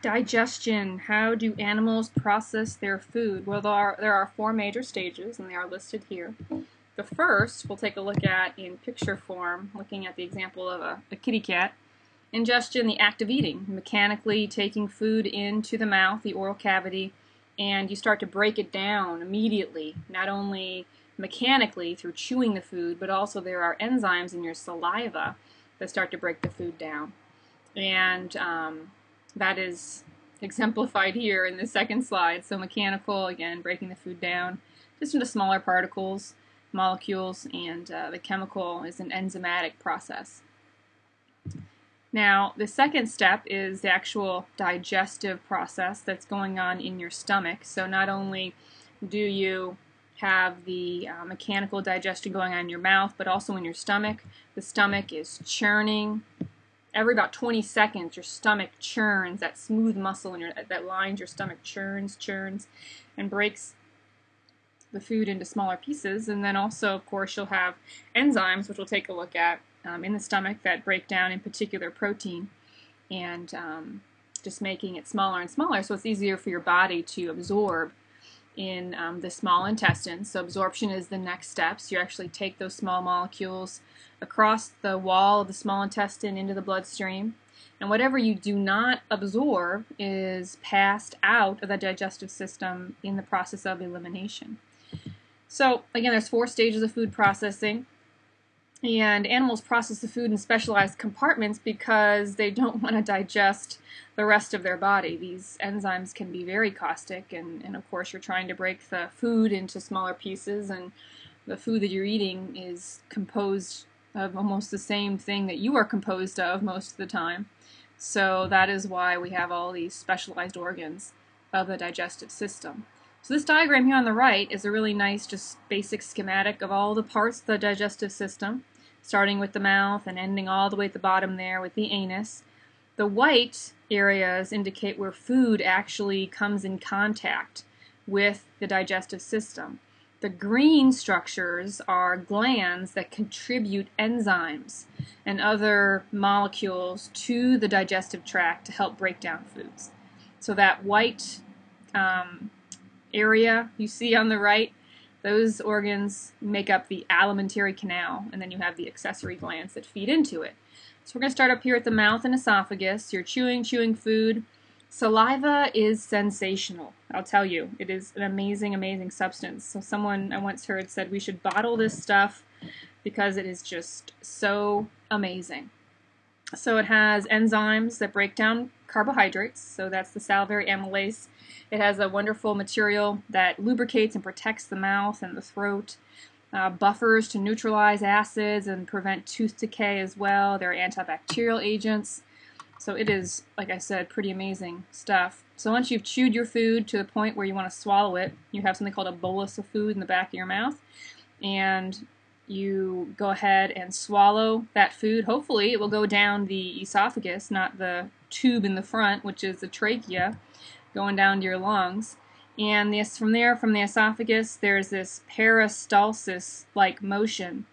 Digestion. How do animals process their food? Well, there are four major stages, and they are listed here. The first we'll take a look at in picture form, looking at the example of a kitty cat. Ingestion, the act of eating, mechanically taking food into the mouth, the oral cavity, and you start to break it down immediately, not only mechanically through chewing the food, but also there are enzymes in your saliva that start to break the food down. And that is exemplified here in the second slide. So mechanical, again, breaking the food down just into smaller particles, molecules, and the chemical is an enzymatic process. Now, the second step is the actual digestive process that's going on in your stomach. So not only do you have the mechanical digestion going on in your mouth, but also in your stomach. The stomach is churning. Every about 20 seconds, your stomach churns. That smooth muscle that lines your stomach churns, and breaks the food into smaller pieces. And then also, of course, you'll have enzymes, which we'll take a look at in the stomach, that break down in particular protein and just making it smaller and smaller, so it's easier for your body to absorb in the small intestine. So absorption is the next step. So you actually take those small molecules across the wall of the small intestine into the bloodstream, and whatever you do not absorb is passed out of the digestive system in the process of elimination. So again, there's four stages of food processing, and animals process the food in specialized compartments because they don't want to digest the rest of their body. These enzymes can be very caustic, and of course you're trying to break the food into smaller pieces, and the food that you're eating is composed of almost the same thing that you are composed of most of the time. So that is why we have all these specialized organs of the digestive system. So this diagram here on the right is a really nice, just basic schematic of all the parts of the digestive system, starting with the mouth and ending all the way at the bottom there with the anus. The white areas indicate where food actually comes in contact with the digestive system. The green structures are glands that contribute enzymes and other molecules to the digestive tract to help break down foods. So that white area you see on the right, those organs make up the alimentary canal, and then you have the accessory glands that feed into it. So we're going to start up here at the mouth and esophagus. You're chewing food. Saliva is sensational. I'll tell you, it is an amazing, amazing substance. So someone I once heard said we should bottle this stuff because it is just so amazing. So it has enzymes that break down carbohydrates, so that's the salivary amylase. It has a wonderful material that lubricates and protects the mouth and the throat, buffers to neutralize acids and prevent tooth decay as well. They're antibacterial agents. So it is, like I said, pretty amazing stuff. So once you've chewed your food to the point where you want to swallow it, you have something called a bolus of food in the back of your mouth, and you go ahead and swallow that food. Hopefully it will go down the esophagus, not the tube in the front, which is the trachea, going down to your lungs. And from the esophagus, there's this peristalsis-like motion.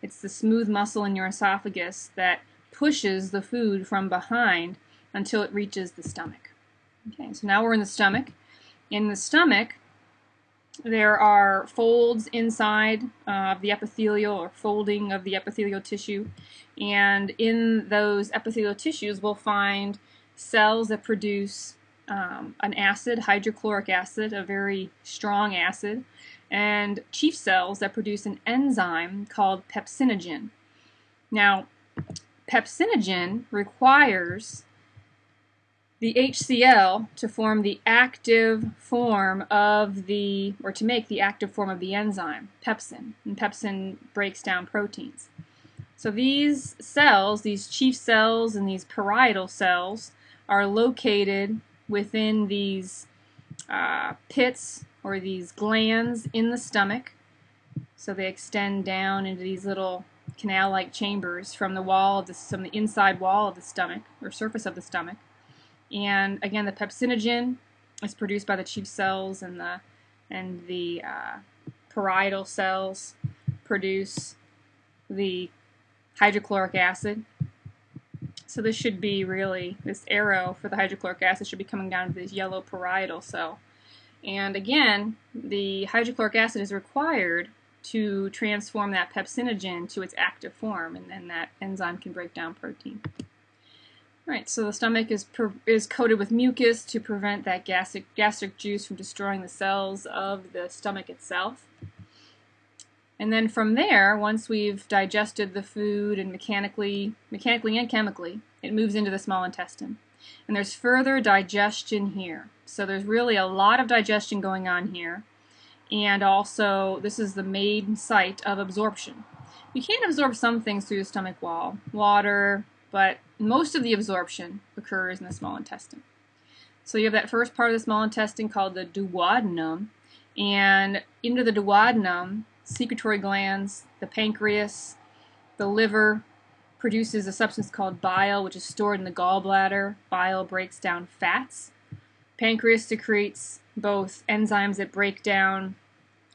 It's the smooth muscle in your esophagus that pushes the food from behind until it reaches the stomach. Okay, so now we're in the stomach. In the stomach, there are folds inside of the epithelial, or folding of the epithelial tissue, and in those epithelial tissues we'll find cells that produce an acid, hydrochloric acid, a very strong acid, and chief cells that produce an enzyme called pepsinogen. Now, pepsinogen requires the HCl to form the active form of to make the active form of the enzyme, pepsin, and pepsin breaks down proteins. So these cells, these chief cells and these parietal cells, are located within these pits or these glands in the stomach. So they extend down into these little canal-like chambers from the inside wall of the stomach, or surface of the stomach. And again, the pepsinogen is produced by the chief cells, and the parietal cells produce the hydrochloric acid. So this should be really, this arrow for the hydrochloric acid should be coming down to this yellow parietal cell. And again, the hydrochloric acid is required to transform that pepsinogen to its active form, and then that enzyme can break down protein. Alright, so the stomach is coated with mucus to prevent that gastric juice from destroying the cells of the stomach itself. And then from there, once we've digested the food and mechanically and chemically, it moves into the small intestine. And there's further digestion here. So there's really a lot of digestion going on here. And also, this is the main site of absorption. You can absorb some things through the stomach wall, water, but most of the absorption occurs in the small intestine. So you have that first part of the small intestine called the duodenum, and into the duodenum, secretory glands, the pancreas, the liver produces a substance called bile, which is stored in the gallbladder. Bile breaks down fats. Pancreas secretes both enzymes that break down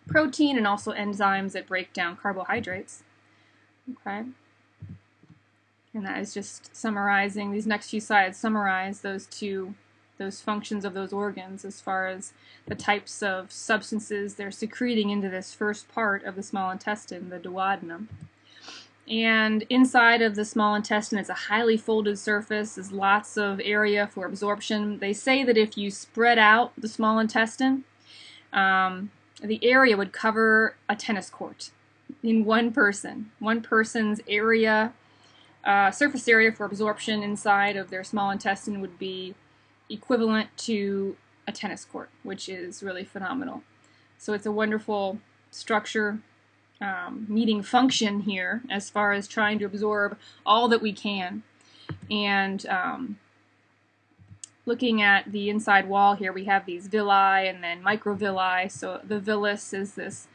protein and also enzymes that break down carbohydrates. Okay. And that is just summarizing, these next few slides summarize those functions of those organs as far as the types of substances they're secreting into this first part of the small intestine, the duodenum. And inside of the small intestine, it's a highly folded surface. There's lots of area for absorption. They say that if you spread out the small intestine, the area would cover a tennis court in one person. One person's area, surface area for absorption inside of their small intestine would be equivalent to a tennis court, which is really phenomenal. So it's a wonderful structure, meeting function here as far as trying to absorb all that we can. And looking at the inside wall here, we have these villi and then microvilli. So the villus is this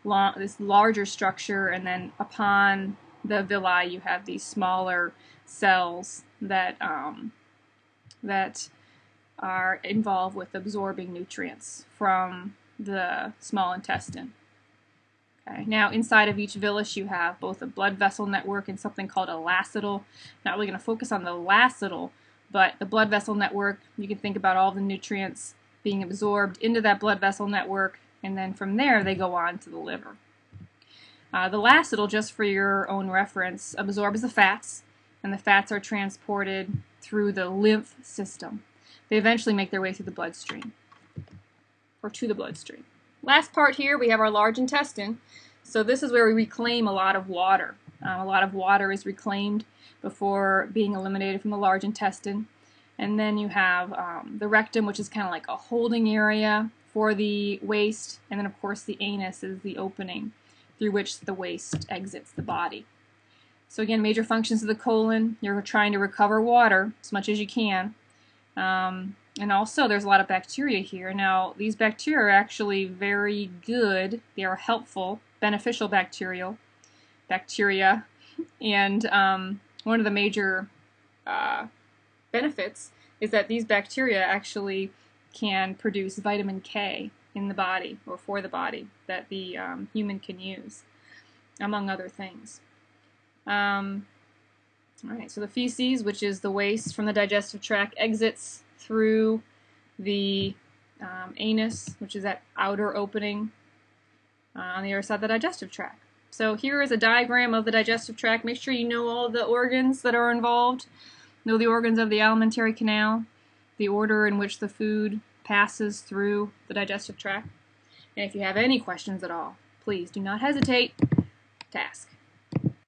larger structure, and then upon the villi you have these smaller cells that are involved with absorbing nutrients from the small intestine. Okay. Now inside of each villus you have both a blood vessel network and something called a lacetal. Not really going to focus on the lacetal, but the blood vessel network, you can think about all the nutrients being absorbed into that blood vessel network, and then from there they go on to the liver. The lacetal, just for your own reference, absorbs the fats, and the fats are transported through the lymph system. They eventually make their way through the bloodstream, or to the bloodstream. Last part here, we have our large intestine. So this is where we reclaim a lot of water. A lot of water is reclaimed before being eliminated from the large intestine. And then you have the rectum, which is kind of like a holding area for the waste. And then, of course, the anus is the opening through which the waste exits the body. So again, major functions of the colon. You're trying to recover water as much as you can. And also there's a lot of bacteria here. Now these bacteria are actually very good. They are helpful, beneficial bacteria. And one of the major benefits is that these bacteria actually can produce vitamin K in the body, or for the body, that the human can use, among other things. Alright, so the feces, which is the waste from the digestive tract, exits through the anus, which is that outer opening on the other side of the digestive tract. So here is a diagram of the digestive tract. Make sure you know all the organs that are involved. Know the organs of the alimentary canal, the order in which the food passes through the digestive tract. And if you have any questions at all, please do not hesitate to ask.